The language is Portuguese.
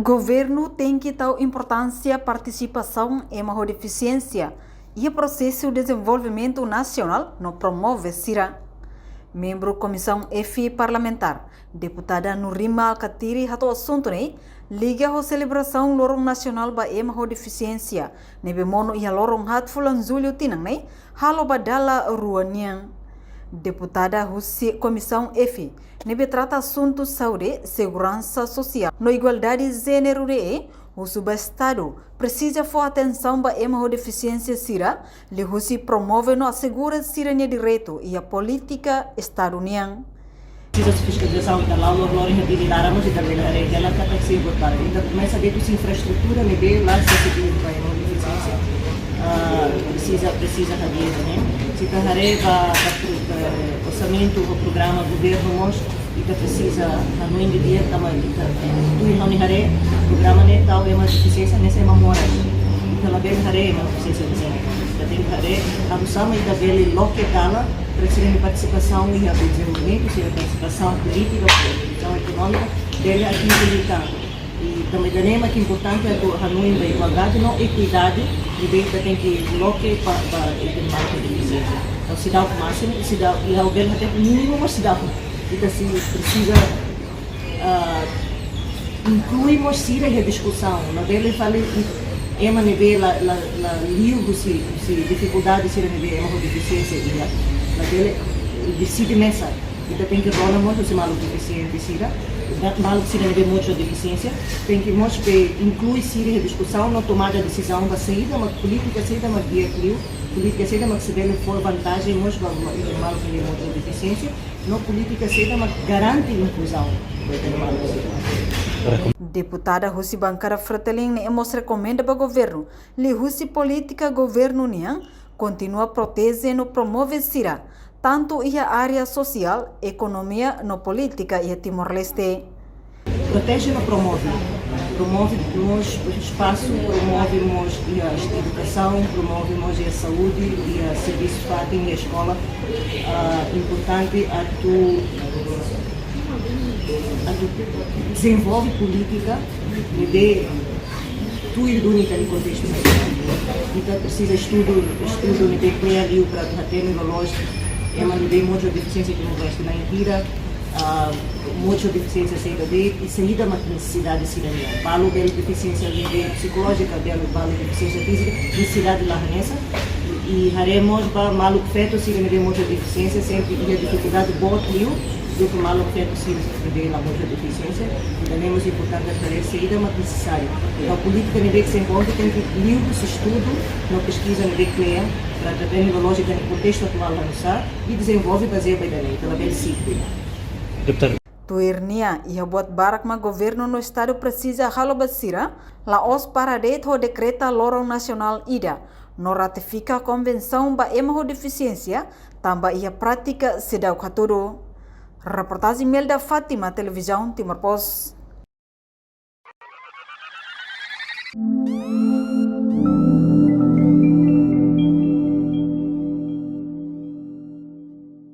Governo tem que dar importância à participação em uma deficiência e o processo de desenvolvimento nacional não promove Sira. Membro Comissão F Parlamentar, deputada Nurima Alcatiri, hato assunto né, liga a celebração Lorong Nacional ba ema deficiência, nebe mono ia lorong hat fulan julho tinang né, halo badala ruaniang. Deputada Russi Comissão F, nebe trata assuntos saúde, segurança social, no igualdade de gênero de o subestado precisa for atenção para ema deficiência Sira, lhe Russi promove no assegura Sirania direito e a política estaduniana. Precisa de fiscalização da lá, o valor reabilitar a música dela, ela está a ser botada. Então começa a ver essa infraestrutura, né, bem lá se tem para ema deficiência, precisa haver, né? Se está o orçamento, o programa, o governo mostra e precisa no dia também tu e não hare programa né tal é uma deficiência nessa é uma mora então a bem hare é uma deficiência de tem hare a usama da bele loque dela para ser participação e a desenvolvimento ser participação política participação econômica dele aqui militante e também da nema que importante é a hanoi da igualdade não equidade e bem tem que loque para o marco de deficiência então se dá o máximo se dá e alguém até mínimo mas se dá então, se precisa incluirmos Sira a discussão. Na dele fala é uma nível la livro se dificuldade se nível é uma deficiência e na dele decide mesa. Então tem que rolar muito se maluco deficiente Sira, maluco Sira nível muito deficiência. Tem que mostrar incluir Sira a discussão, não tomar a decisão da saída, mas política saída mas dia frio, política saída mas se dele for vantagem mostra maluco nível muito deficiência. Não política seja mas garante inclusão. Deputada Russi Bankara Fratelin mostra recomenda para o governo. Li Russi política governo niang continua protegendo promove Sira tanto em área social, economia, no política e Timor-Leste. Protege e promove. Promove o espaço, promove a educação, promove a saúde e a serviço fácil e a escola. Importante a tu desenvolve política e tu e única no contexto nacional. Então precisa estudo de criar livro para ter neurológico. É uma muito deficiência que não gosta na Indira. Muita deficiência saída dele e saída uma necessidade de cidadania. Falo dela deficiência psicológica, dela falo deficiência física, necessidade de largança e haremos para maluco feto se ele tem muita deficiência, sempre tem dificuldade boa trio, do que maluco feto se ele tem muita deficiência. Então é muito importante a saída mas necessária. Então a política nível que se encontra tem que livros, estudo, na pesquisa nível cliente, para tratar neurológica no contexto atual da nossa e desenvolve baseado na lei, pela bem ciclo. Tuirnia e a buat barak ma governo no estado precisa halobasira la os para o decreta Lorong Nacional IDA no ratifica a convenção ba ema deficiência tamba ia prática se dá o Reportagem Melda Fátima, Televisão Timor Post.